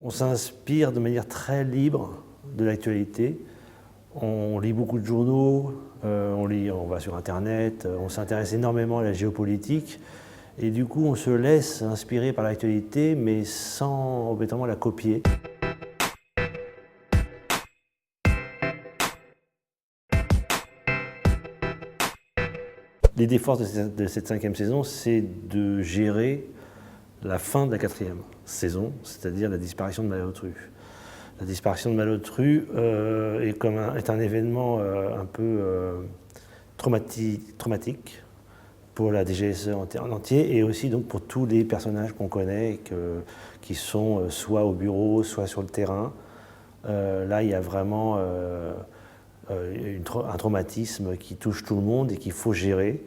On s'inspire de manière très libre de l'actualité. On lit beaucoup de journaux, on va sur Internet, on s'intéresse énormément à la géopolitique. Et du coup, on se laisse inspirer par l'actualité, mais sans obligatoirement la copier. L'idée force de cette 5e saison, c'est de gérer la fin de la 4e saison, c'est-à-dire la disparition de Malotru. La disparition de Malotru est un événement un peu traumatique pour la DGSE en entier et aussi donc pour tous les personnages qu'on connaît qui sont soit au bureau, soit sur le terrain. Là, il y a vraiment un traumatisme qui touche tout le monde et qu'il faut gérer.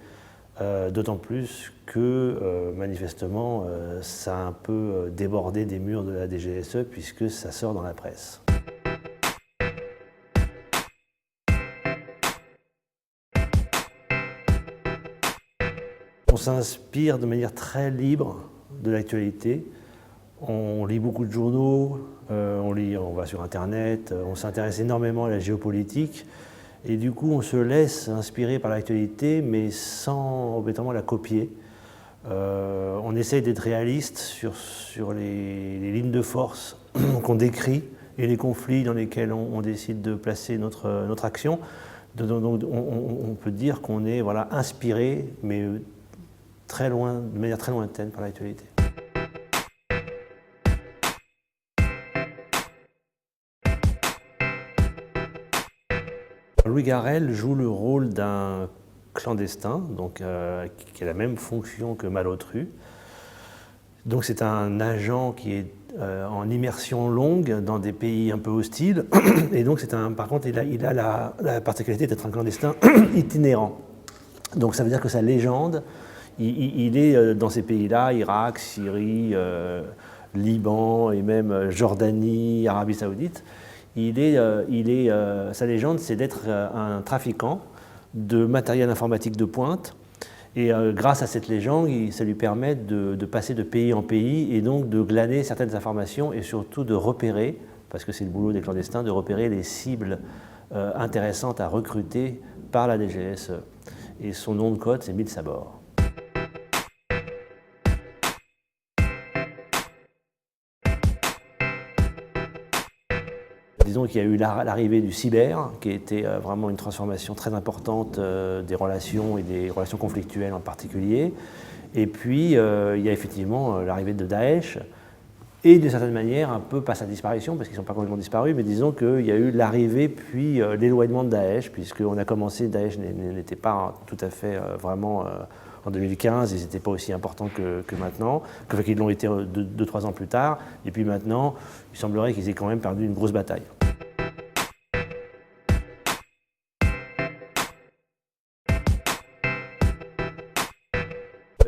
D'autant plus que, manifestement, ça a un peu débordé des murs de la DGSE puisque ça sort dans la presse. On s'inspire de manière très libre de l'actualité. On lit beaucoup de journaux, on va sur Internet, on s'intéresse énormément à la géopolitique. Et du coup, on se laisse inspirer par l'actualité, mais sans obligatoirement la copier. On essaye d'être réaliste sur les lignes de force qu'on décrit et les conflits dans lesquels on décide de placer notre action. Donc, on peut dire qu'on est inspiré, mais très loin, de manière très lointaine par l'actualité. Louis Garrel joue le rôle d'un clandestin, donc, qui a la même fonction que Malotru. Donc c'est un agent qui est en immersion longue dans des pays un peu hostiles, et donc par contre il a la particularité d'être un clandestin itinérant. Donc ça veut dire que sa légende, il est dans ces pays-là, Irak, Syrie, Liban et même Jordanie, Arabie Saoudite. Sa légende, c'est d'être un trafiquant de matériel informatique de pointe. Et grâce à cette légende, ça lui permet de passer de pays en pays et donc de glaner certaines informations et surtout de repérer, parce que c'est le boulot des clandestins, de repérer les cibles intéressantes à recruter par la DGSE. Et son nom de code, c'est 1000 Sabords. Disons qu'il y a eu l'arrivée du cyber, qui a été vraiment une transformation très importante des relations et des relations conflictuelles en particulier. Et puis, il y a effectivement l'arrivée de Daesh, et d'une certaine manière, un peu pas sa disparition, parce qu'ils ne sont pas complètement disparus, mais disons qu'il y a eu l'arrivée puis l'éloignement de Daesh, puisqu'on a commencé, Daesh n'était pas tout à fait vraiment... En 2015, ils n'étaient pas aussi importants que maintenant, qu'ils l'ont été 2-3 ans plus tard. Et puis maintenant, il semblerait qu'ils aient quand même perdu une grosse bataille.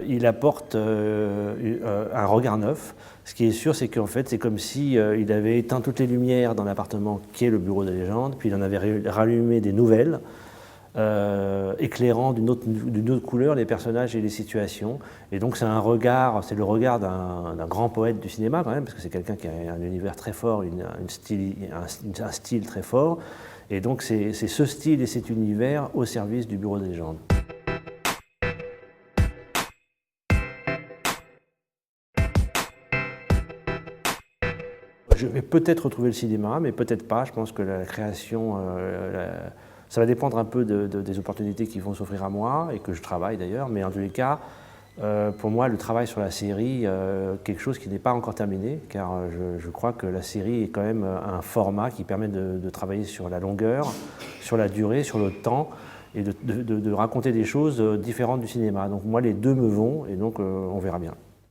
Il apporte un regard neuf. Ce qui est sûr, c'est qu'en fait, c'est comme si il avait éteint toutes les lumières dans l'appartement qui est le bureau de légende, puis il en avait rallumé des nouvelles, éclairant d'une autre couleur les personnages et les situations. Et donc c'est le regard d'un grand poète du cinéma quand même, parce que c'est quelqu'un qui a un univers très fort, un style très fort. Et donc c'est ce style et cet univers au service du bureau de légende. Je vais peut-être retrouver le cinéma, mais peut-être pas. Je pense que la création, ça va dépendre un peu des opportunités qui vont s'offrir à moi, et que je travaille d'ailleurs, mais en tous les cas, pour moi, le travail sur la série, quelque chose qui n'est pas encore terminé, car je crois que la série est quand même un format qui permet de travailler sur la longueur, sur la durée, sur le temps, et de raconter des choses différentes du cinéma. Donc moi, les deux me vont, et donc on verra bien.